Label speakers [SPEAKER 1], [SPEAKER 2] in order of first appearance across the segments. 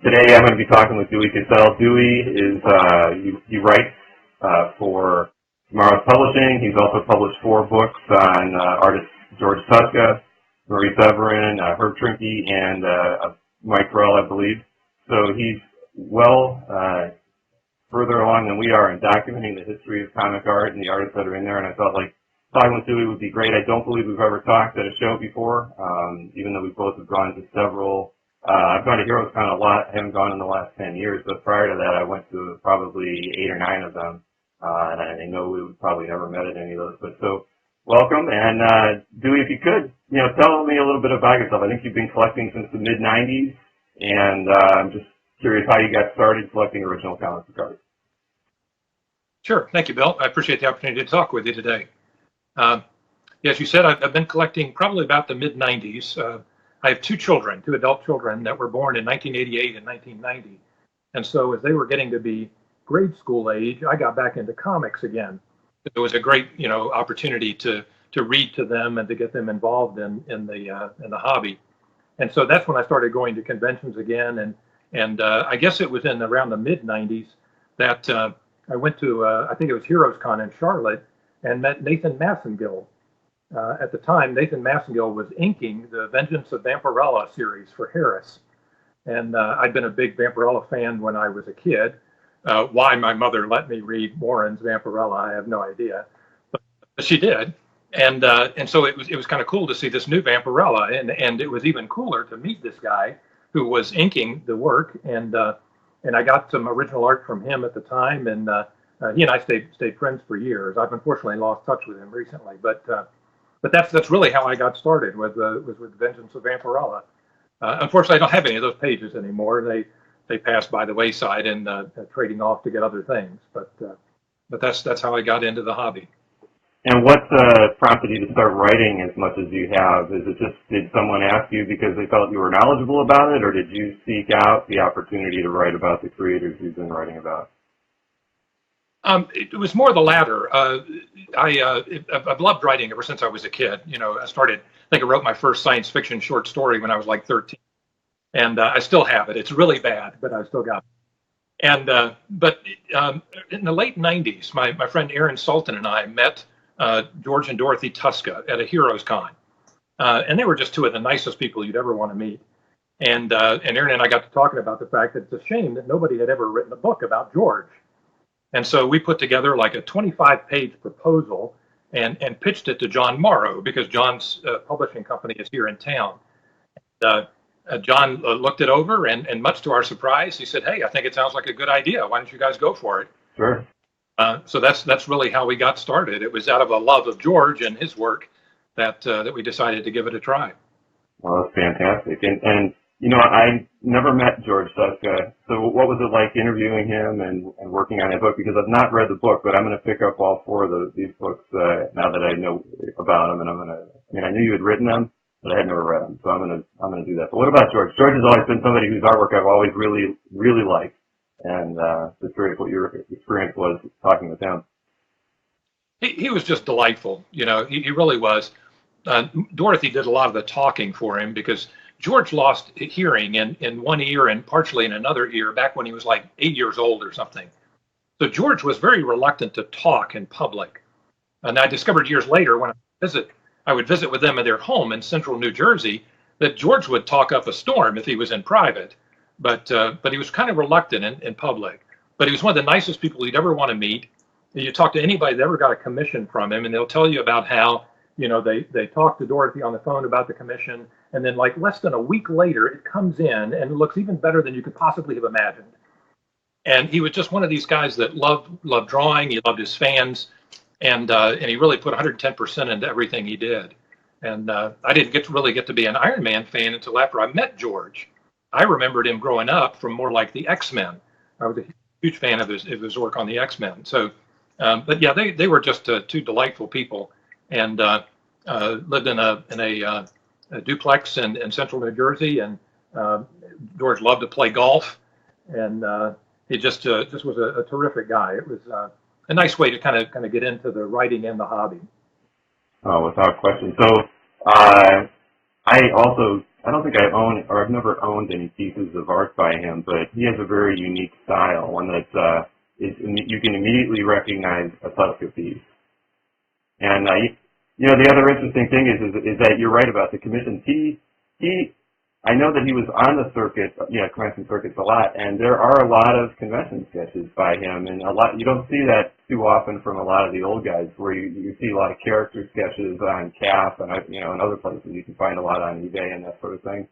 [SPEAKER 1] Today I'm going to be talking with Dewey Cassell. Dewey is, he writes for Tomorrow's Publishing. He's also published 4 books on artists George Tuska, Marie Severin, Herb Trinke, and Mike Grell, I believe. So he's well further along than we are in documenting the history of comic art and the artists that are in there, and I felt like talking with Dewey would be great. I don't believe we've ever talked at a show before, even though we both have gone to several. I've gone to Heroes Con a lot. I haven't gone in the last 10 years, but prior to that, I went to probably 8 or 9 of them, and I know we would probably never met at any of those. But so, welcome, and Dewey, if you could, tell me a little bit about yourself. I think you've been collecting since the mid '90s, and I'm just curious how you got started collecting original comic book art.
[SPEAKER 2] Sure, thank you, Bill. I appreciate the opportunity to talk with you today. As you said, I've been collecting probably about the mid '90s. I have 2 children, 2 adult children that were born in 1988 and 1990. And so as they were getting to be grade school age, I got back into comics again. It was a great, opportunity to read to them and to get them involved in the hobby. And so that's when I started going to conventions again. And I guess it was in around the mid '90s that I went to, I think it was Heroes Con in Charlotte, and met Nathan Massengill. At the time, Nathan Massengill was inking the Vengeance of Vampirella series for Harris. And I'd been a big Vampirella fan when I was a kid. Why my mother let me read Warren's Vampirella, I have no idea. But she did. And so it was kind of cool to see this new Vampirella. And it was even cooler to meet this guy who was inking the work. And I got some original art from him at the time. And he and I stayed friends for years. I've unfortunately lost touch with him recently. But that's really how I got started was with Vengeance of Vampirella. Unfortunately, I don't have any of those pages anymore. They passed by the wayside and trading off to get other things. But that's how I got into the hobby.
[SPEAKER 1] And what prompted you to start writing as much as you have? Is it just, did someone ask you because they felt you were knowledgeable about it, or did you seek out the opportunity to write about the creators you've been writing about?
[SPEAKER 2] It was more the latter. I've loved writing ever since I was a kid. I think I wrote my first science fiction short story when I was like 13. And I still have it. It's really bad, but I still got it. And but in the late 90s, my friend Aaron Sultan and I met George and Dorothy Tuska at a Heroes Con. And they were just 2 of the nicest people you'd ever want to meet. And Aaron and I got to talking about the fact that it's a shame that nobody had ever written a book about George. And so we put together like a 25-page proposal and pitched it to John Morrow, because John's publishing company is here in town. John looked it over, and much to our surprise, he said, "Hey, I think it sounds like a good idea. Why don't you guys go for it?"
[SPEAKER 1] Sure.
[SPEAKER 2] So that's really how we got started. It was out of a love of George and his work that we decided to give it a try.
[SPEAKER 1] Well, that's fantastic. And I never met George Tuska. So what was it like interviewing him and working on that book? Because I've not read the book, but I'm going to pick up all 4 of these books now that I know about them. And I knew you had written them, but I had never read them. So I'm going to do that. But what about George? George has always been somebody whose artwork I've always really, really liked. And just curious what your experience was talking with him.
[SPEAKER 2] He was just delightful. He really was. Dorothy did a lot of the talking for him because George lost hearing in one ear and partially in another ear back when he was like 8 years old or something. So George was very reluctant to talk in public. And I discovered years later when I would visit with them at their home in central New Jersey, that George would talk up a storm if he was in private. But he was kind of reluctant in public. But he was one of the nicest people you'd ever want to meet. You talk to anybody that ever got a commission from him, and they'll tell you about how they talked to Dorothy on the phone about the commission, and then like less than a week later, it comes in and it looks even better than you could possibly have imagined. And he was just one of these guys that loved drawing. He loved his fans, and he really put 110% into everything he did. And I didn't really get to be an Iron Man fan until after I met George. I remembered him growing up from more like the X-Men. I was a huge fan of his work on the X-Men. So, but yeah, they were just 2 delightful people. And lived in a duplex in central New Jersey, and George loved to play golf, and he just was a terrific guy. It was a nice way to kind of get into the writing and the hobby.
[SPEAKER 1] Oh, without question. So I also I don't think I own, or I've never owned any pieces of art by him, but he has a very unique style, one that you can immediately recognize a Tuska piece. And the other interesting thing is that you're right about the commissions. I know that he was on the circuit, convention circuits a lot, and there are a lot of convention sketches by him, and you don't see that too often from a lot of the old guys, where you see a lot of character sketches on CAF and and other places. You can find a lot on eBay and that sort of thing.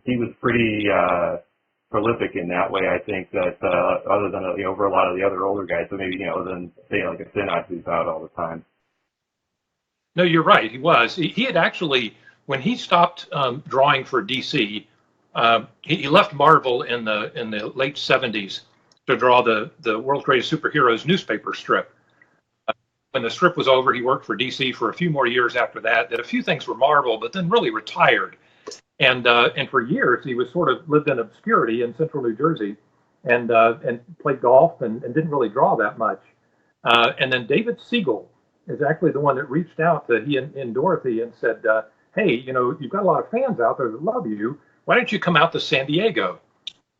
[SPEAKER 1] He was pretty prolific in that way. I think that other than over a lot of the other older guys, so maybe than say like a Synod who's out all the time.
[SPEAKER 2] No, you're right. He was. He had actually, when he stopped drawing for DC, he left Marvel in the late 70s to draw the World's Greatest Superheroes newspaper strip. When the strip was over, he worked for DC for a few more years after that. Did a few things for Marvel, but then really retired. And for years, he was sort of lived in obscurity in central New Jersey, and played golf and didn't really draw that much. And then David Siegel is actually the one that reached out to he and Dorothy and said, hey, you've got a lot of fans out there that love you. Why don't you come out to San Diego?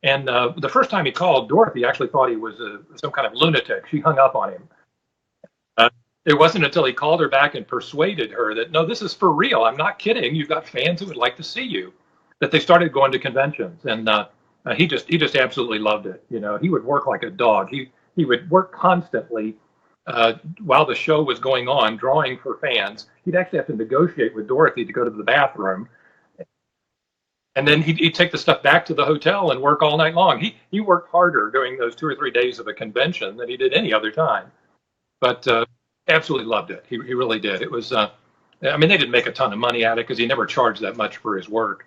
[SPEAKER 2] And the first time he called, Dorothy actually thought he was some kind of lunatic. She hung up on him. It wasn't until he called her back and persuaded her that, no, this is for real. I'm not kidding. You've got fans who would like to see you, that they started going to conventions. And he just absolutely loved it. He would work like a dog. He would work constantly while the show was going on, drawing for fans. He'd actually have to negotiate with Dorothy to go to the bathroom. And then he'd take the stuff back to the hotel and work all night long. He worked harder during those 2 or 3 days of a convention than he did any other time. But absolutely loved it. He really did. It was, they didn't make a ton of money at it because he never charged that much for his work.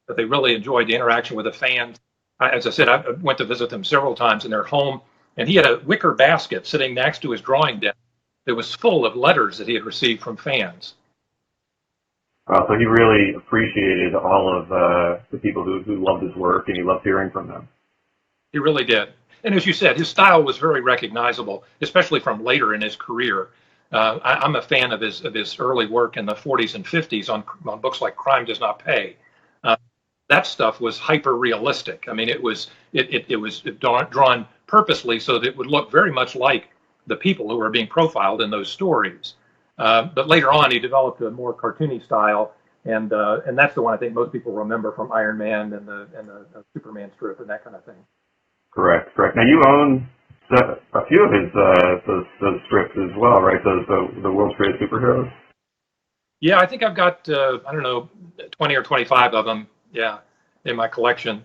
[SPEAKER 2] But they really enjoyed the interaction with the fans. As I said, I went to visit them several times in their home. And he had a wicker basket sitting next to his drawing desk that was full of letters that he had received from fans.
[SPEAKER 1] So he really appreciated all of the people who loved his work, and he loved hearing from them.
[SPEAKER 2] He really did. And as you said, his style was very recognizable, especially from later in his career. I'm a fan of his early work in the 40s and 50s on books like Crime Does Not Pay. That stuff was hyper realistic. It was drawn purposely so that it would look very much like the people who were being profiled in those stories. But later on, he developed a more cartoony style, and that's the one I think most people remember from Iron Man and the Superman strip and that kind of thing. Correct.
[SPEAKER 1] Now you own a few of his those strips as well, right? The World's Greatest Superheroes.
[SPEAKER 2] Yeah, I think I've got 20 or 25 of them. Yeah, in my collection,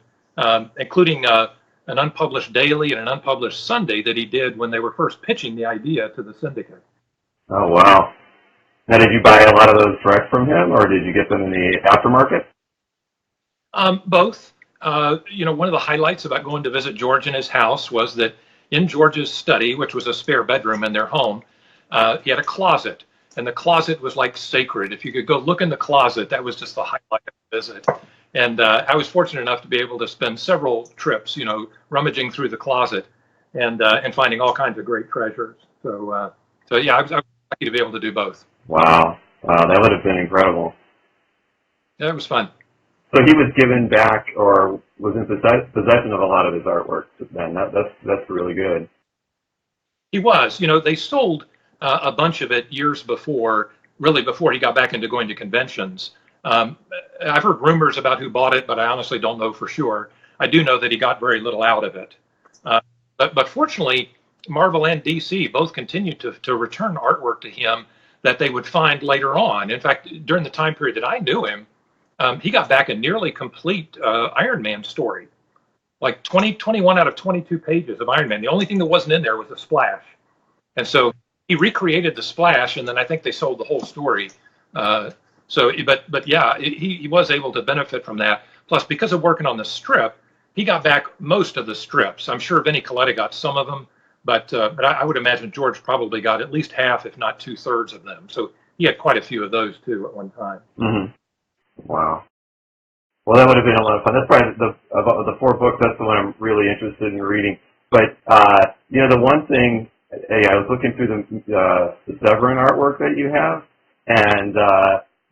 [SPEAKER 2] including an unpublished daily and an unpublished Sunday that he did when they were first pitching the idea to the syndicate.
[SPEAKER 1] Oh, wow. Now, did you buy a lot of those direct from him, or did you get them in the aftermarket?
[SPEAKER 2] Both. One of the highlights about going to visit George in his house was that in George's study, which was a spare bedroom in their home, he had a closet. And the closet was like sacred. If you could go look in the closet, that was just the highlight of the visit. And I was fortunate enough to be able to spend several trips, rummaging through the closet and finding all kinds of great treasures. So yeah, I was lucky to be able to do both.
[SPEAKER 1] Wow, that would have been incredible.
[SPEAKER 2] Yeah, it was fun.
[SPEAKER 1] So he was given back, or was in possession of a lot of his artwork then. That's really good.
[SPEAKER 2] He was. They sold a bunch of it years before he got back into going to conventions. I've heard rumors about who bought it, but I honestly don't know for sure. I do know that he got very little out of it. But fortunately, Marvel and DC both continued to return artwork to him that they would find later on. In fact, during the time period that I knew him, he got back a nearly complete Iron Man story, like 21 out of 22 pages of Iron Man. The only thing that wasn't in there was a splash. And so he recreated the splash, and then I think they sold the whole story. But yeah, he was able to benefit from that. Plus, because of working on the strip, he got back most of the strips. I'm sure Vinnie Coletta got some of them, but I would imagine George probably got at least half, if not 2/3 of them. So he had quite a few of those too at one time.
[SPEAKER 1] Mm-hmm. Wow. Well, that would have been a lot of fun. That's probably of the 4 books. That's the one I'm really interested in reading. But the one thing, I was looking through the Severin artwork that you have, and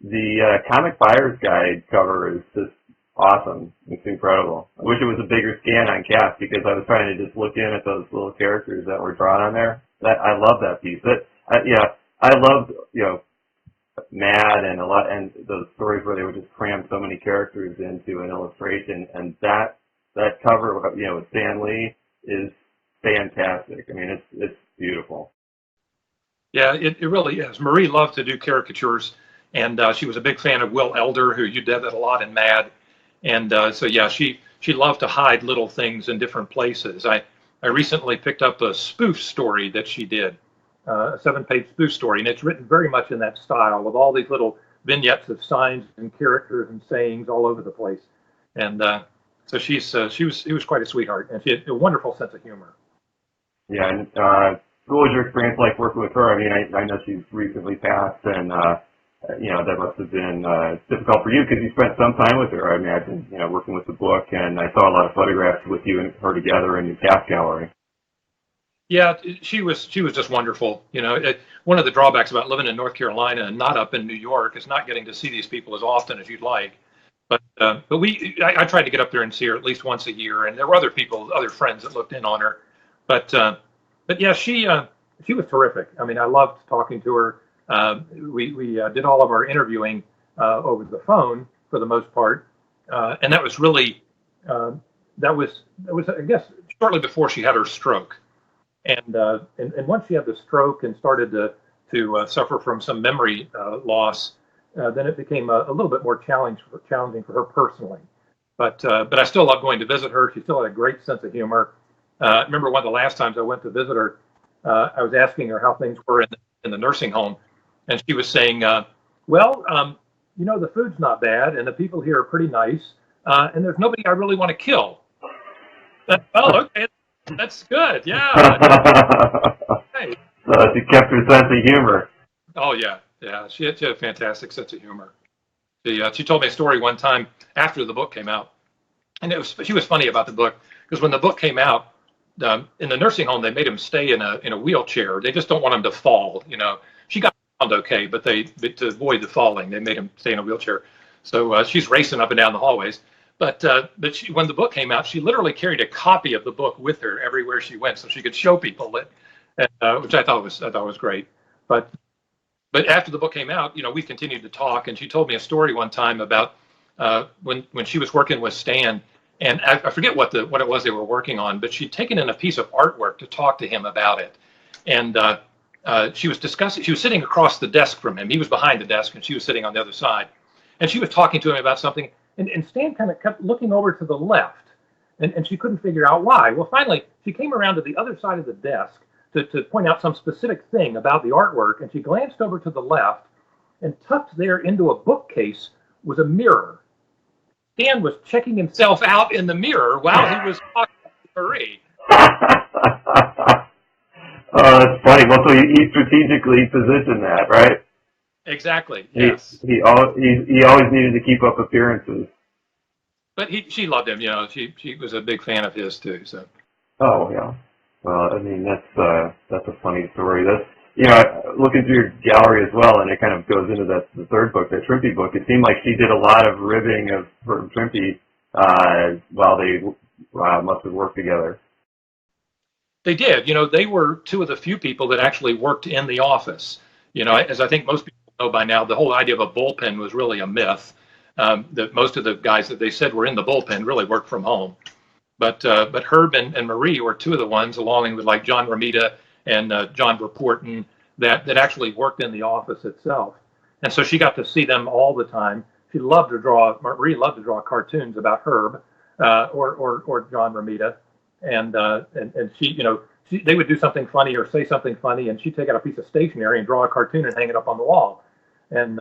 [SPEAKER 1] The Comic Buyer's Guide cover is just awesome. It's incredible. I wish it was a bigger scan on Cass because I was trying to just look in at those little characters that were drawn on there. I love that piece. I loved, Mad and those stories where they would just cram so many characters into an illustration, and that cover, with Stan Lee is fantastic. I mean, it's beautiful.
[SPEAKER 2] Yeah, it really is. Marie loved to do caricatures, and she was a big fan of Will Elder, who you did that a lot in Mad. And so, yeah, she loved to hide little things in different places. I recently picked up a spoof story that she did, a 7-page spoof story, and it's written very much in that style with all these little vignettes of signs and characters and sayings all over the place. And so she was quite a sweetheart, and she had a wonderful sense of humor.
[SPEAKER 1] Yeah, and what was your experience like working with her? I mean, I know she's recently passed, and that must have been difficult for you because you spent some time with her, I imagine, working with the book, and I saw a lot of photographs with you and her together in your Cass gallery.
[SPEAKER 2] Yeah, she was just wonderful. One of the drawbacks about living in North Carolina and not up in New York is not getting to see these people as often as you'd like. But I tried to get up there and see her at least once a year, and there were other friends that looked in on her. But yeah, she was terrific. I mean, I loved talking to her. We did all of our interviewing over the phone for the most part, and that was really that was I guess shortly before she had her stroke, and once she had the stroke and started to suffer from some memory loss, then it became a little bit more challenging for her personally. But I still love going to visit her. She still had a great sense of humor. I remember one of the last times I went to visit her, I was asking her how things were in the nursing home, and she was saying, the food's not bad, and the people here are pretty nice, and there's nobody I really want to kill. Oh, okay, that's good, yeah. Hey.
[SPEAKER 1] So she kept her sense of humor.
[SPEAKER 2] Oh, yeah. She had a fantastic sense of humor. She told me a story one time after the book came out, and she was funny about the book because when the book came out, in the nursing home, they made him stay in a wheelchair. They just don't want him to fall. She got around okay, but to avoid the falling, they made him stay in a wheelchair. So she's racing up and down the hallways. But when the book came out, she literally carried a copy of the book with her everywhere she went, so she could show people it, which I thought was great. But after the book came out, we continued to talk, and she told me a story one time about when she was working with Stan. And I forget what it was they were working on, but she'd taken in a piece of artwork to talk to him about it. And she was sitting across the desk from him. He was behind the desk, and she was sitting on the other side. And she was talking to him about something, and Stan kind of kept looking over to the left, and she couldn't figure out why. Well, finally, she came around to the other side of the desk to point out some specific thing about the artwork, and she glanced over to the left, and tucked there into a bookcase was a mirror. Stan was checking himself out in the mirror while he was talking to Marie.
[SPEAKER 1] Oh, that's funny. Well, so he strategically positioned that, right?
[SPEAKER 2] Exactly. Yes.
[SPEAKER 1] He always needed to keep up appearances.
[SPEAKER 2] But she loved him. She was a big fan of his too. So.
[SPEAKER 1] Oh yeah. Well, I mean that's a funny story. That's looking through your gallery as well, and it kind of goes into the third book, the Trimpe book. It seemed like she did a lot of ribbing of Trimpe while they must have worked together.
[SPEAKER 2] They did. They were two of the few people that actually worked in the office. As I think most people know by now, the whole idea of a bullpen was really a myth. That most of the guys that they said were in the bullpen really worked from home. But Herb and Marie were two of the ones, along with like John Romita and John Reporton, that actually worked in the office itself. And so she got to see them all the time. Marie loved to draw cartoons about Herb or John Romita. And she, they would do something funny or say something funny, and she'd take out a piece of stationery and draw a cartoon and hang it up on the wall. And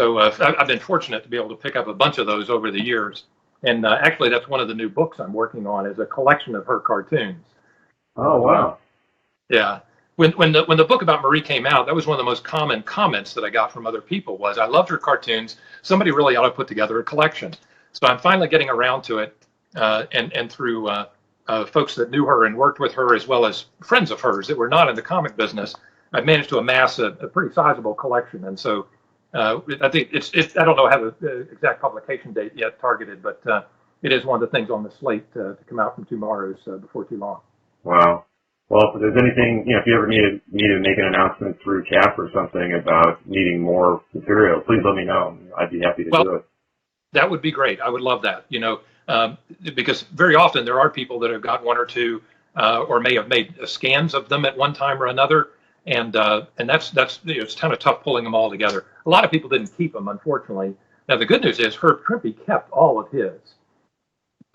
[SPEAKER 2] so I've been fortunate to be able to pick up a bunch of those over the years. And actually, that's one of the new books I'm working on, is a collection of her cartoons.
[SPEAKER 1] Oh, wow.
[SPEAKER 2] Yeah. When the book about Marie came out, that was one of the most common comments that I got from other people was, I loved her cartoons. Somebody really ought to put together a collection. So I'm finally getting around to it, and through folks that knew her and worked with her, as well as friends of hers that were not in the comic business, I've managed to amass a pretty sizable collection. And so I think I don't know, I have an exact publication date yet targeted, but it is one of the things on the slate to come out from tomorrow's before too long.
[SPEAKER 1] Wow. Well, if there's anything, if you ever need to make an announcement through CAP or something about needing more material, please let me know. I'd be happy to do it.
[SPEAKER 2] That would be great. I would love that, because very often there are people that have got one or two or may have made scans of them at one time or another. And that's it's kind of tough pulling them all together. A lot of people didn't keep them, unfortunately. Now, the good news is Herb Trimpe kept all of his.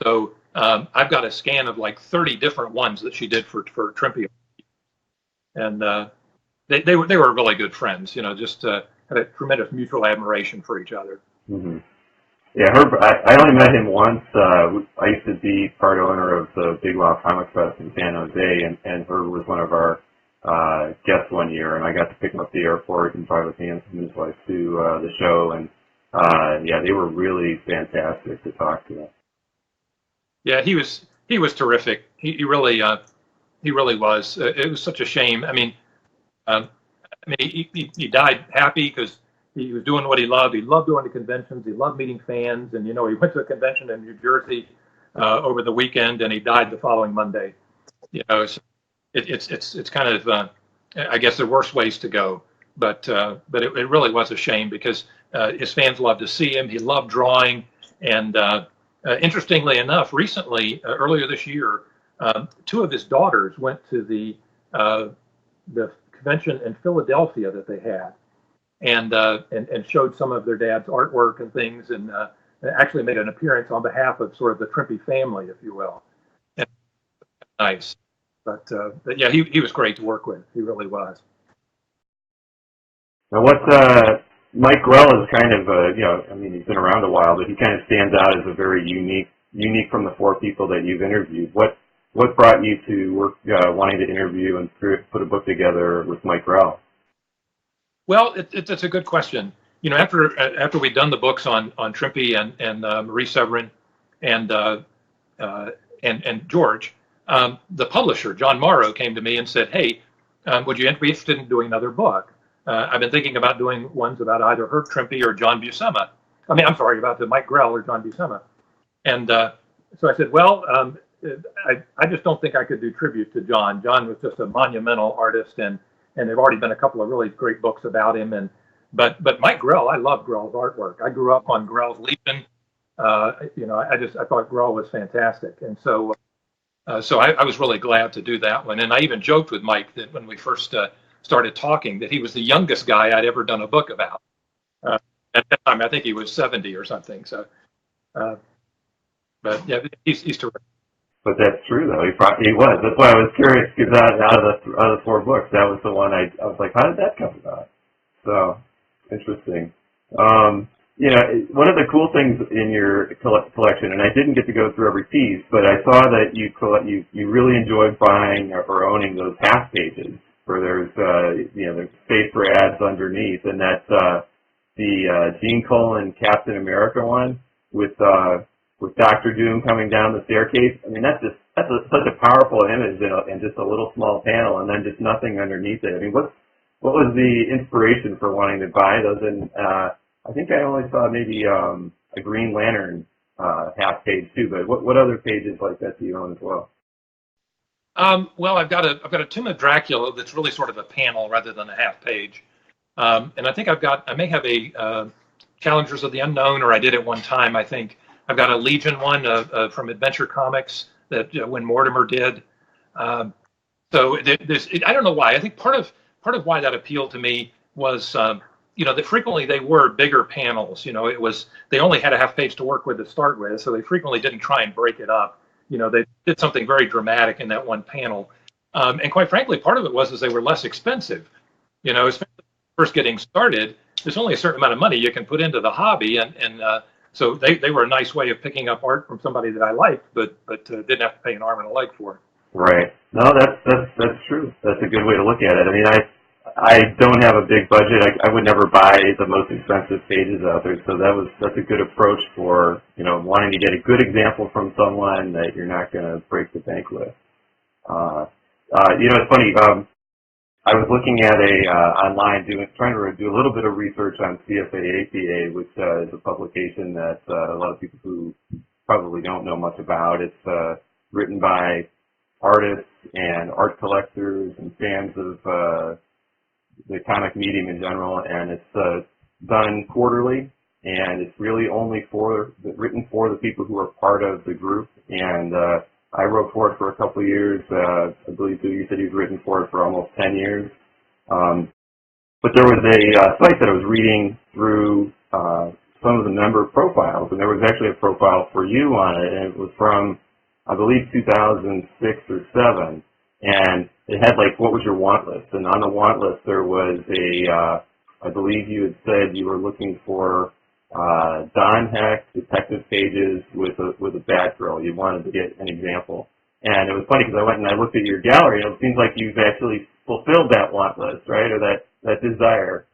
[SPEAKER 2] So I've got a scan of like 30 different ones that she did for Trimpe. And they were really good friends, just had a tremendous mutual admiration for each other.
[SPEAKER 1] Mm-hmm. Yeah, Herb, I only met him once. I used to be part owner of the Big Wow Comic Fest in San Jose, and Herb was one of our guests one year, and I got to pick him up at the airport and drive with him and his wife to the show, and yeah, they were really fantastic to talk to.
[SPEAKER 2] Yeah, he was terrific. He really was. It was such a shame. I mean, he died happy because he was doing what he loved. He loved going to conventions. He loved meeting fans, and he went to a convention in New Jersey over the weekend, and he died the following Monday. It's kind of I guess the worst ways to go, but it really was a shame because his fans loved to see him. He loved drawing, and interestingly enough, recently earlier this year, two of his daughters went to the convention in Philadelphia that they had, and showed some of their dad's artwork and things, and actually made an appearance on behalf of sort of the Trimpe family, if you will. And nice. But yeah, he was great to work with. He really was.
[SPEAKER 1] Now, Mike Grell is kind of, he's been around a while, but he kind of stands out as a very unique from the four people that you've interviewed. What brought you to wanting to interview and put a book together with Mike Grell?
[SPEAKER 2] Well, it's a good question. After we'd done the books on Trimpe and Marie Severin and George, the publisher, John Morrow, came to me and said, "Hey, would you be interested in doing another book? I've been thinking about doing ones about either Herb Trimpe or John Buscema. I'm sorry, about the Mike Grell or John Buscema." And so I said, well, I just don't think I could do tribute to John. John was just a monumental artist, and there've already been a couple of really great books about him. But Mike Grell, I love Grell's artwork. I grew up on Grell's Legion. I thought Grell was fantastic, and so I was really glad to do that one. And I even joked with Mike that when we first started talking, that he was the youngest guy I'd ever done a book about. At that time, I think he was 70 or something. So, but yeah, he's terrific.
[SPEAKER 1] But that's true, though. He was. That's why I was curious, because out of the four books, that was the one I was like, how did that come about? So interesting. One of the cool things in your collection, and I didn't get to go through every piece, but I saw that you really enjoyed buying or owning those half pages where there's there's space for ads underneath, and that's the Gene Colan Captain America one with Dr. Doom coming down the staircase. I mean, that's such a powerful image in just a little small panel, and then just nothing underneath it. I mean, what was the inspiration for wanting to buy those? And I think I only saw maybe a Green Lantern half page too, but what other pages like that do you own as well?
[SPEAKER 2] Well, I've got a Tomb of Dracula that's really sort of a panel rather than a half page, and I think I may have a Challengers of the Unknown, or I did at one time. I think I've got a Legion one from Adventure Comics that when Mortimer did. So I don't know why. I think part of why that appealed to me was that frequently they were bigger panels. They only had a half page to work with to start with, so they frequently didn't try and break it up. They did something very dramatic in that one panel. And quite frankly, part of it was they were less expensive. Especially first getting started, there's only a certain amount of money you can put into the hobby, and so they were a nice way of picking up art from somebody that I liked, but didn't have to pay an arm and a leg for it. Right.
[SPEAKER 1] No, that's true. That's a good way to look at it. I mean, I don't have a big budget. I would never buy the most expensive pages out there, so that's a good approach for wanting to get a good example from someone that you're not going to break the bank with. It's funny. I was looking at online, trying to do a little bit of research on CFA APA, which is a publication that a lot of people who probably don't know much about. It's written by artists and art collectors and fans of the comic medium in general, and it's done quarterly, and it's really only written for the people who are part of the group. And I wrote for it for a couple of years. I believe you said you've written for it for almost 10 years. But there was a site that I was reading through some of the member profiles, and there was actually a profile for you on it, and it was from, I believe, 2006 or 7, and it had like, what was your want list? And on the want list there was I believe you had said you were looking for Don Heck detective pages with a Batgirl. You wanted to get an example. And it was funny because I went and I looked at your gallery, and it seems like you've actually fulfilled that want list, right, or that desire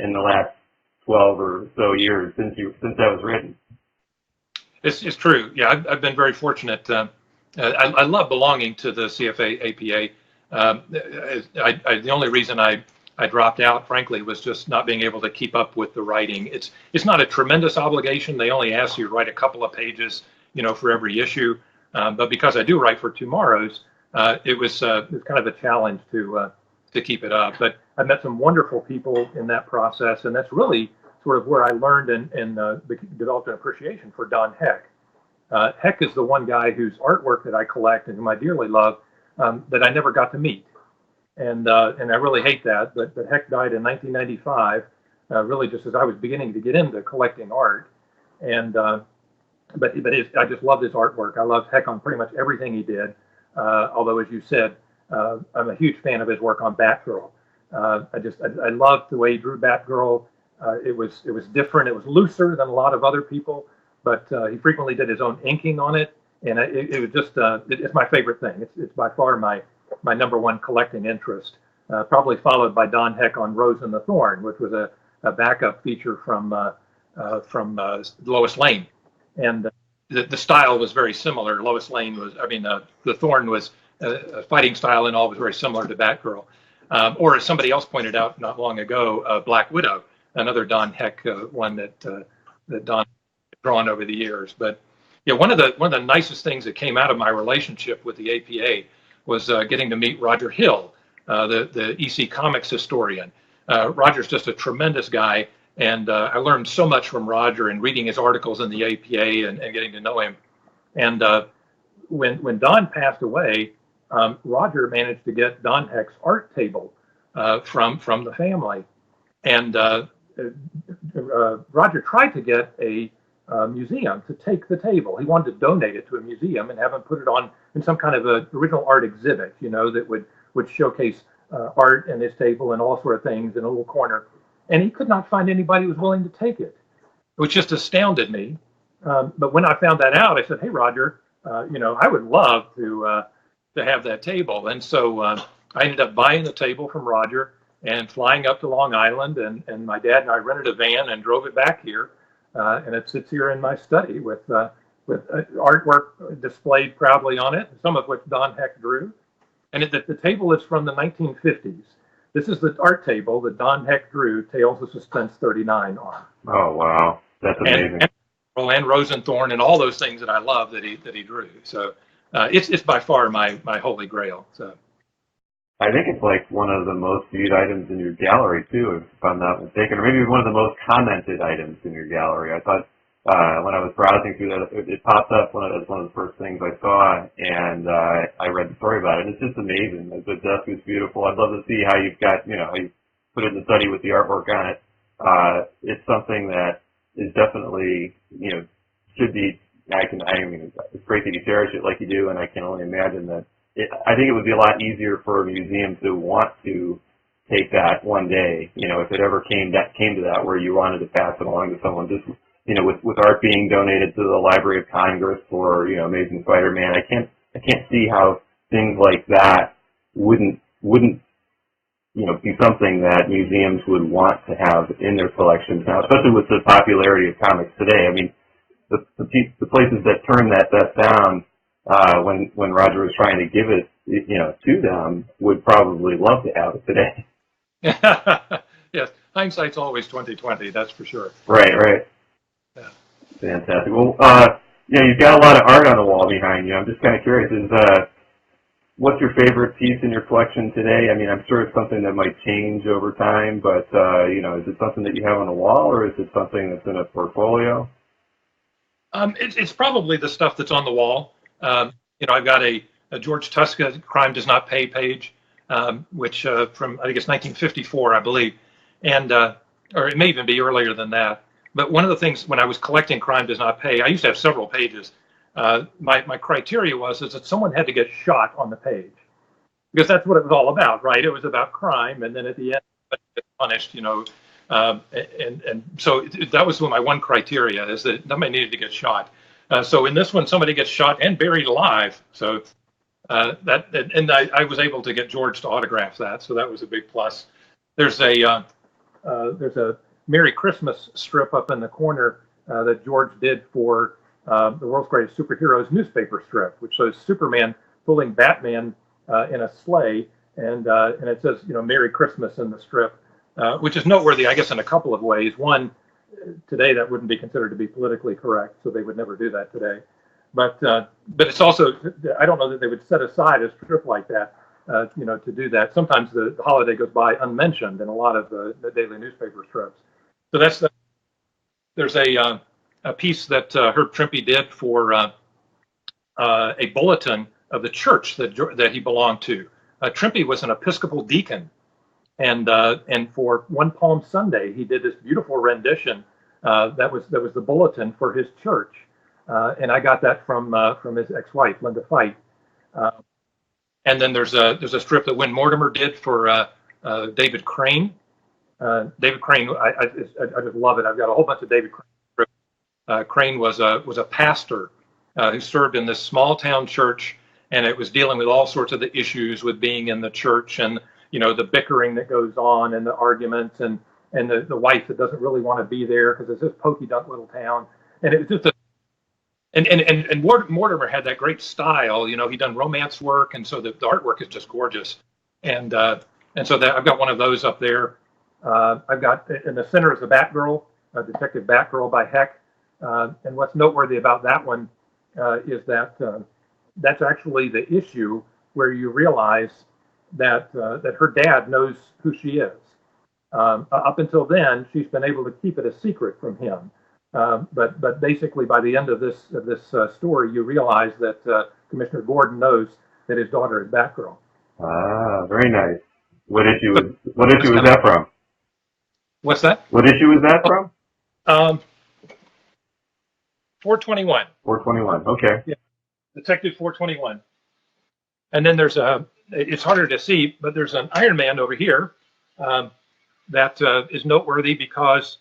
[SPEAKER 1] in the last 12 or so years since that was written.
[SPEAKER 2] It's true. Yeah, I've been very fortunate. I love belonging to the CFA APA. The only reason I dropped out, frankly, was just not being able to keep up with the writing. It's not a tremendous obligation. They only ask you to write a couple of pages, for every issue. But because I do write for tomorrow's, it was kind of a challenge to keep it up. But I met some wonderful people in that process, and that's really sort of where I learned and developed an appreciation for Don Heck. Heck is the one guy whose artwork that I collect and whom I dearly love that I never got to meet. And I really hate that, but Heck died in 1995, really just as I was beginning to get into collecting art. And I just loved his artwork. I loved Heck on pretty much everything he did. Although, as you said, I'm a huge fan of his work on Batgirl. I loved the way he drew Batgirl. It was different. It was looser than a lot of other people, but he frequently did his own inking on it, and it was just it's my favorite thing. It's by far my number one collecting interest, probably followed by Don Heck on Rose and the Thorn, which was a backup feature from Lois Lane, and the style was very similar. Lois Lane the Thorn was a fighting style and all was very similar to Batgirl, or as somebody else pointed out not long ago, Black Widow, another Don Heck one that Don had drawn over the years. But yeah, one of the nicest things that came out of my relationship with the APA was getting to meet Roger Hill, the EC Comics historian. Roger's just a tremendous guy, and I learned so much from Roger and reading his articles in the APA and getting to know him. And when Don passed away, Roger managed to get Don Heck's art table from the family. And Roger tried to get a museum to take the table. He wanted to donate it to a museum and have him put it on in some kind of an original art exhibit, that would showcase art and his table and all sort of things in a little corner. And he could not find anybody who was willing to take it, which just astounded me. But when I found that out, I said, "Hey, Roger, I would love to have that table." And so I ended up buying the table from Roger and flying up to Long Island, and my dad and I rented a van and drove it back here, and it sits here in my study with artwork displayed proudly on it, some of which Don Heck drew. And the table is from the 1950s. This is the art table that Don Heck drew Tales of Suspense 39 on.
[SPEAKER 1] Oh, wow. That's amazing.
[SPEAKER 2] And Rose and Thorn and all those things that I love that he drew. So it's by far my holy grail. So
[SPEAKER 1] I think it's like one of the most viewed items in your gallery too, if I'm not mistaken, or maybe one of the most commented items in your gallery. I thought when I was browsing through that, it popped up as one of the first things I saw, and I read the story about it, and it's just amazing. The desk is beautiful. I'd love to see how you've got, how you put it in the study with the artwork on it. It's something that is definitely, should be. It's great that you cherish it like you do, and I can only imagine that. I think it would be a lot easier for a museum to want to take that one day, if it ever came to that, where you wanted to pass it along to someone. Just, with art being donated to the Library of Congress for, Amazing Spider-Man, I can't see how things like that wouldn't be something that museums would want to have in their collections now, especially with the popularity of comics today. I mean, the places that turned that down when Roger was trying to give it to them would probably love to have it today.
[SPEAKER 2] Yes, hindsight's always 20/20. That's for sure.
[SPEAKER 1] Right, right.
[SPEAKER 2] Yeah.
[SPEAKER 1] Fantastic. Well, you've got a lot of art on the wall behind you. I'm just kind of curious, what's your favorite piece in your collection today? I mean, I'm sure it's something that might change over time, but, is it something that you have on the wall, or is it something that's in a portfolio?
[SPEAKER 2] It's probably the stuff that's on the wall. I've got a George Tuska Crime Does Not Pay page, which from, I guess, 1954, I believe, and or it may even be earlier than that. But one of the things when I was collecting Crime Does Not Pay, I used to have several pages. My criteria was that someone had to get shot on the page, because that's what it was all about, right? It was about crime, and then at the end, get punished, and so that was my one criteria, is that somebody needed to get shot. So in this one, somebody gets shot and buried alive. So I was able to get George to autograph that, so that was a big plus. There's a Merry Christmas strip up in the corner that George did for the World's Greatest Superheroes newspaper strip, which shows Superman pulling Batman in a sleigh, and it says, Merry Christmas in the strip, which is noteworthy, I guess, in a couple of ways. One, today that wouldn't be considered to be politically correct, so they would never do that today. But it's also, I don't know that they would set aside a strip like that, to do that. Sometimes the holiday goes by unmentioned in a lot of the daily newspaper strips. So there's a piece that Herb Trimpe did for a bulletin of the church that he belonged to. Trimpe was an Episcopal deacon, and for One Palm Sunday, he did this beautiful rendition that was the bulletin for his church, and I got that from his ex-wife, Linda Fite. And then there's a strip that Win Mortimer did for David Crane. David Crane, I just love it. I've got a whole bunch of David Crane strips. Crane was a pastor who served in this small town church, and it was dealing with all sorts of the issues with being in the church, and the bickering that goes on, and the arguments, and the wife that doesn't really want to be there because it's this pokey dunk little town, and it was just and Mortimer had that great style. He'd done romance work, and so the artwork is just gorgeous, and so that I've got one of those up there. I've got in the center is the Batgirl, Detective Batgirl by Heck, and what's noteworthy about that one is that that's actually the issue where you realize that her dad knows who she is. Up until then, she's been able to keep it a secret from him. But basically, by the end of this story, you realize that Commissioner Gordon knows that his daughter is Batgirl.
[SPEAKER 1] Ah, very nice. What issue is that from?
[SPEAKER 2] What's that?
[SPEAKER 1] What issue is that from?
[SPEAKER 2] 421.
[SPEAKER 1] 421. Okay.
[SPEAKER 2] Yeah, Detective 421. And then it's harder to see, but there's an Iron Man over here that is noteworthy because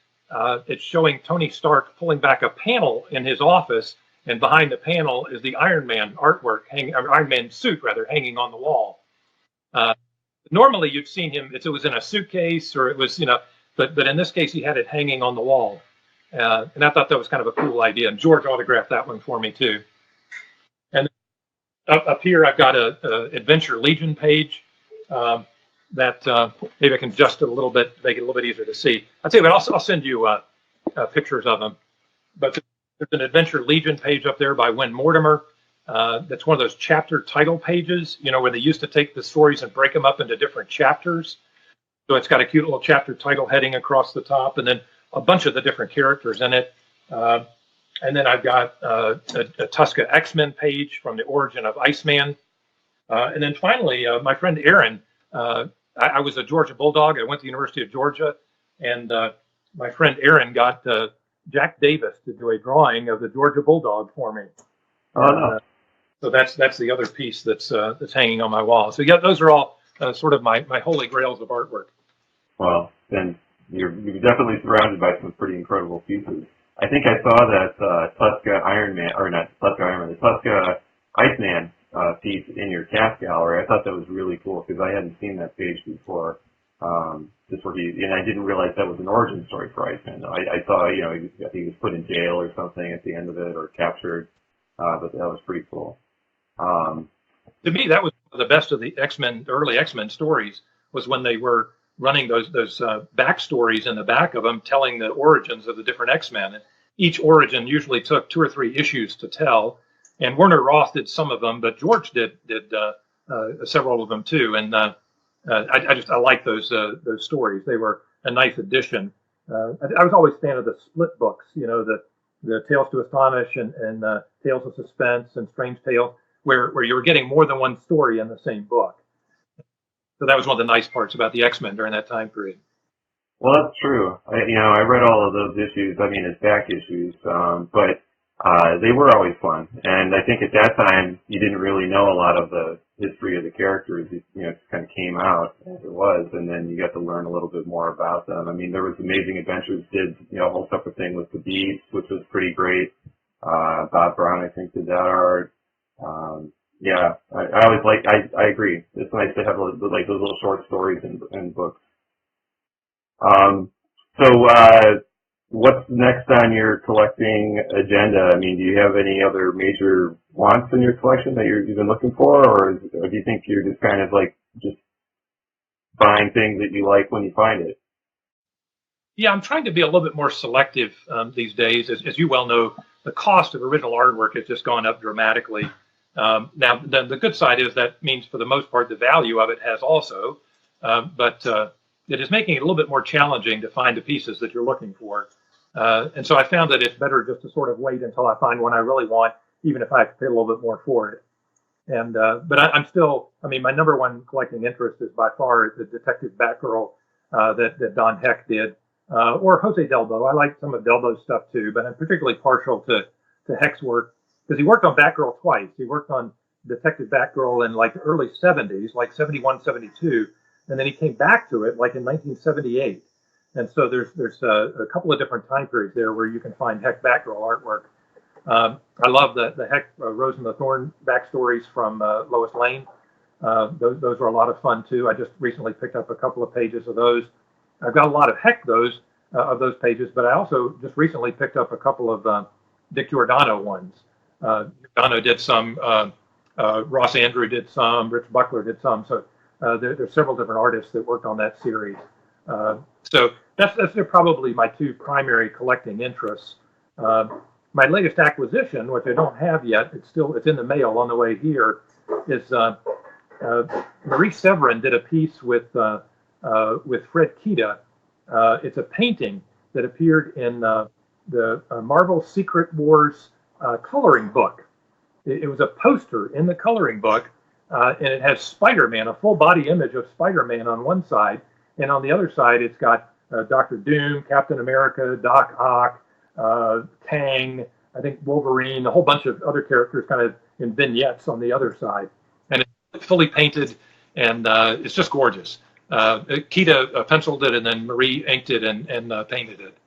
[SPEAKER 2] it's showing Tony Stark pulling back a panel in his office, and behind the panel is the Iron Man artwork, Iron Man suit rather, hanging on the wall. Normally, you've seen him; it was in a suitcase, or it was, but in this case, he had it hanging on the wall, and I thought that was kind of a cool idea. And George autographed that one for me too. And up here, I've got a Adventure Legion page. That maybe I can adjust it a little bit, make it a little bit easier to see. I'll tell you what, I'll send you pictures of them. But there's an Adventure Legion page up there by Win Mortimer. That's one of those chapter title pages, where they used to take the stories and break them up into different chapters. So it's got a cute little chapter title heading across the top, and then a bunch of the different characters in it. And then I've got a Tuska X-Men page from the origin of Iceman. And then finally, my friend Aaron, I was a Georgia Bulldog. I went to the University of Georgia, and my friend Aaron got Jack Davis to do a drawing of the Georgia Bulldog for me.
[SPEAKER 1] Oh, no.
[SPEAKER 2] So that's the other piece that's hanging on my wall. So yeah, those are all sort of my holy grails of artwork.
[SPEAKER 1] Well, then you're definitely surrounded by some pretty incredible pieces. I think I saw that Tuska Iron Man, or not Tuska Iron Man, the Tuska Iceman piece in your cast gallery. I thought that was really cool because I hadn't seen that page before. Just where and I didn't realize that was an origin story for Iceman. I saw, I think he was put in jail or something at the end of it, or captured. But that was pretty cool.
[SPEAKER 2] To me, that was The best of the X-Men, early X-Men stories was when they were running those backstories in the back of them, telling the origins of the different X-Men. And each origin usually took 2 or 3 issues to tell. And Werner Roth did some of them, but George did several of them too. And I like those stories. They were a nice addition. I was always a fan of the split books, the Tales to Astonish and Tales of Suspense and Strange Tales, where you were getting more than one story in the same book. So that was one of the nice parts about the X-Men during that time period.
[SPEAKER 1] Well, that's true. I read all of those issues. I mean, it's back issues, but they were always fun. And I think at that time, you didn't really know a lot of the history of the characters. It just kind of came out as it was, and then you got to learn a little bit more about them. I mean, there was Amazing Adventures did, a whole separate thing with the Beats, which was pretty great. Bob Brown, I think, did that art. Yeah, I always I agree. It's nice to have those little short stories in books. So what's next on your collecting agenda? I mean, do you have any other major wants in your collection that you've been looking for, or do you think you're just kind of just buying things that you like when you find it?
[SPEAKER 2] Yeah, I'm trying to be a little bit more selective these days. As you well know, the cost of original artwork has just gone up dramatically. Now, the good side is that means for the most part the value of it has also, but it is making it a little bit more challenging to find the pieces that you're looking for. And so I found that it's better just to sort of wait until I find one I really want, even if I have to pay a little bit more for it. And but I'm still, my number one collecting interest is by far the Detective Batgirl that Don Heck did, or Jose Delbo. I like some of Delbo's stuff too, but I'm particularly partial to Heck's work because he worked on Batgirl twice. He worked on Detective Batgirl in the early 70s, like 71, 72. And then he came back to it in 1978. And so there's a couple of different time periods there where you can find Heck Batgirl artwork. I love the Heck Rose and the Thorn backstories from Lois Lane. Those were a lot of fun too. I just recently picked up a couple of pages of those. I've got a lot of Heck of those pages, but I also just recently picked up a couple of Dick Giordano ones. Giordano did some, Ross Andrew did some, Rich Buckler did some. So there's several different artists that worked on that series. So that's probably my 2 primary collecting interests. My latest acquisition, which I don't have yet, it's in the mail on the way here, is Marie Severin did a piece with Fred Kita. It's a painting that appeared in the Marvel Secret Wars coloring book. It was a poster in the coloring book, and it has Spider-Man, a full body image of Spider-Man on one side, and on the other side it's got Dr. Doom, Captain America, Doc Ock, Kang, I think Wolverine, a whole bunch of other characters kind of in vignettes on the other side. And it's fully painted, and it's just gorgeous. Kita penciled it, and then Marie inked it and painted it.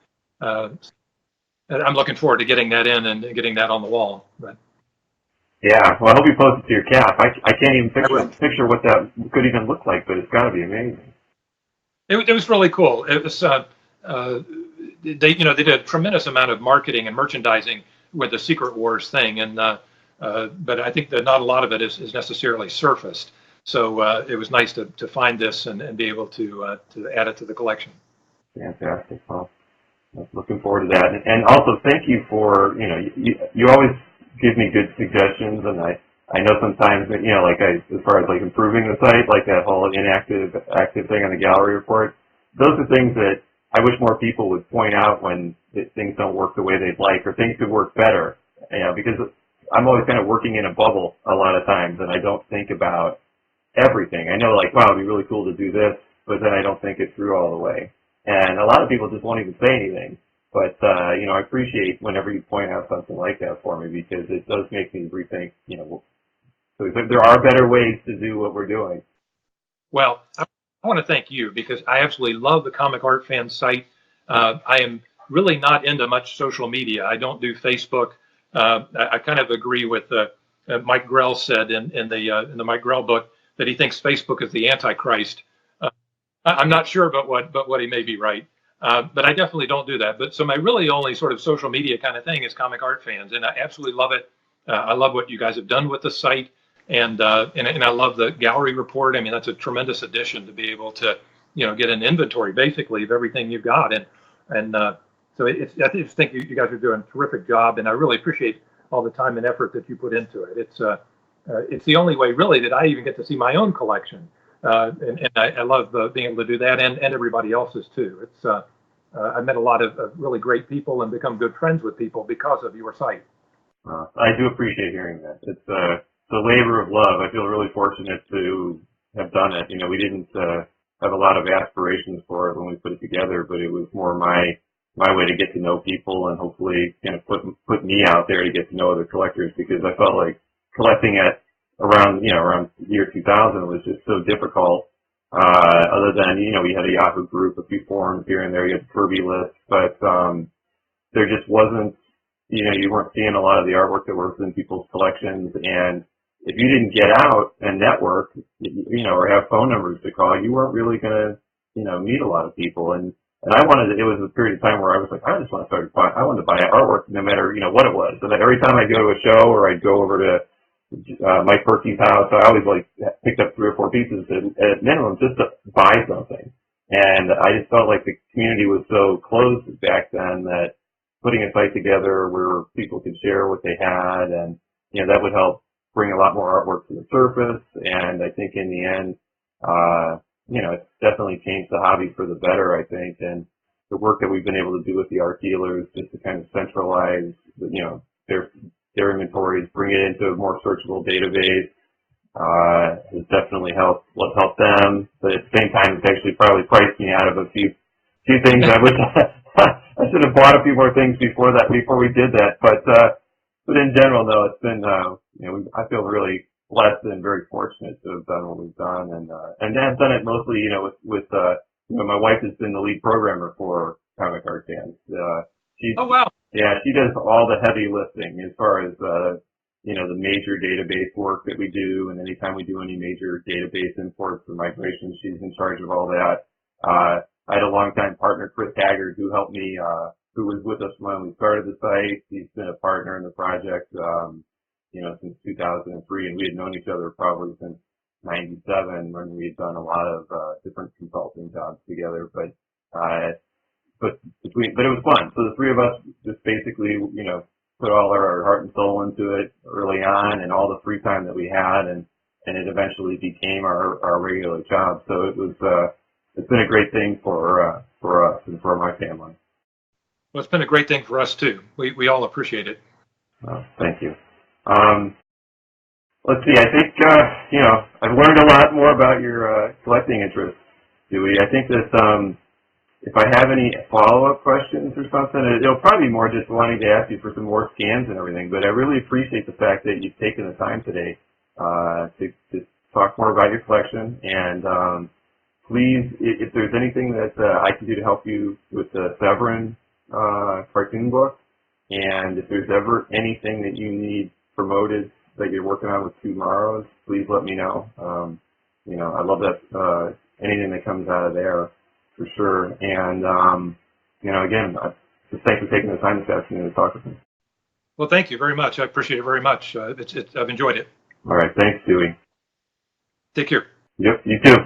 [SPEAKER 2] And I'm looking forward to getting that in and getting that on the wall. But
[SPEAKER 1] yeah, well, I hope you post it to your cap. I can't even picture what that could even look like, but it's got to be amazing.
[SPEAKER 2] It was really cool. It was they did a tremendous amount of marketing and merchandising with the Secret Wars thing, and but I think that not a lot of it is necessarily surfaced. So it was nice to find this and be able to add it to the collection.
[SPEAKER 1] Fantastic. Well, looking forward to that, and also thank you for you always give me good suggestions, and I know sometimes as far as improving the site, like that whole active thing on the gallery report, those are things that I wish more people would point out when things don't work the way they'd like, or things could work better. Because I'm always kind of working in a bubble a lot of times, and I don't think about everything. I know wow, it'd be really cool to do this, but then I don't think it through all the way. And a lot of people just won't even say anything. But, I appreciate whenever you point out something like that for me, because it does make me rethink, so there are better ways to do what we're doing.
[SPEAKER 2] Well, I want to thank you because I absolutely love the Comic Art Fan site. I am really not into much social media. I don't do Facebook. I kind of agree with Mike Grell said in the Mike Grell book that he thinks Facebook is the Antichrist. I'm not sure but what he may be right. But I definitely don't do that. But so my really only sort of social media kind of thing is Comic Art Fans, and I absolutely love it. I love what you guys have done with the site. And I love the gallery report. I mean, that's a tremendous addition to be able to, get an inventory basically of everything you've got. And so I just think you guys are doing a terrific job, and I really appreciate all the time and effort that you put into it. It's the only way really that I even get to see my own collection, and I love being able to do that, and everybody else's too. I've met a lot of really great people and become good friends with people because of your site.
[SPEAKER 1] I do appreciate hearing that. It's a labor of love. I feel really fortunate to have done it. We didn't have a lot of aspirations for it when we put it together, but it was more my way to get to know people and hopefully kind of put me out there to get to know other collectors, because I felt like collecting at around the year 2000 was just so difficult. Other than, we had a Yahoo group, a few forums here and there, you had the Kirby list, but there just wasn't, you weren't seeing a lot of the artwork that was in people's collections. And if you didn't get out and network, or have phone numbers to call, you weren't really going to, meet a lot of people. And I it was a period of time where I was like, I just want to I wanted to buy artwork no matter, what it was. And every time I go to a show or I'd go over to Mike Perky's house, I always picked up 3 or 4 pieces at minimum just to buy something. And I just felt like the community was so closed back then that putting a site together where people could share what they had, and that would help bring a lot more artwork to the surface. And I think in the end, it's definitely changed the hobby for the better, I think. And the work that we've been able to do with the art dealers, just to kind of centralize, their inventories, bring it into a more searchable database, has definitely helped them. But at the same time, it's actually probably priced me out of a few things. I wish I should have bought a few more things before we did that. But in general, no, it's been, I feel really blessed and very fortunate to have done what we've done, and have done it mostly, with my wife has been the lead programmer for Comic Art Fans.
[SPEAKER 2] Oh wow!
[SPEAKER 1] Yeah, she does all the heavy lifting as far as the major database work that we do, and anytime we do any major database imports or migrations, she's in charge of all that. I had a longtime partner, Chris Haggard, who helped me, who was with us when we started the site. He's been a partner in the project, since 2003, and we had known each other probably since '97 when we had done a lot of different consulting jobs together. But it was fun. So the 3 of us just basically, put all our heart and soul into it early on, and all the free time that we had, and it eventually became our regular job. So it was. It's been a great thing for us and for my family.
[SPEAKER 2] Well, it's been a great thing for us too. We all appreciate it.
[SPEAKER 1] Thank you. Let's see. I think I've learned a lot more about your collecting interests, Dewey. I think that if I have any follow-up questions or something, it'll probably be more just wanting to ask you for some more scans and everything. But I really appreciate the fact that you've taken the time today to talk more about your collection. And please, if there's anything that I can do to help you with the Severin cartoon book, and if there's ever anything that you need promoted that you're working on with Tomorrows, please let me know. I love that anything that comes out of there for sure. And again, just thanks for taking the time this afternoon to talk with me.
[SPEAKER 2] Well, thank you very much. I appreciate it very much. I've enjoyed it.
[SPEAKER 1] All right, thanks, Dewey.
[SPEAKER 2] Take care.
[SPEAKER 1] Yep, you too.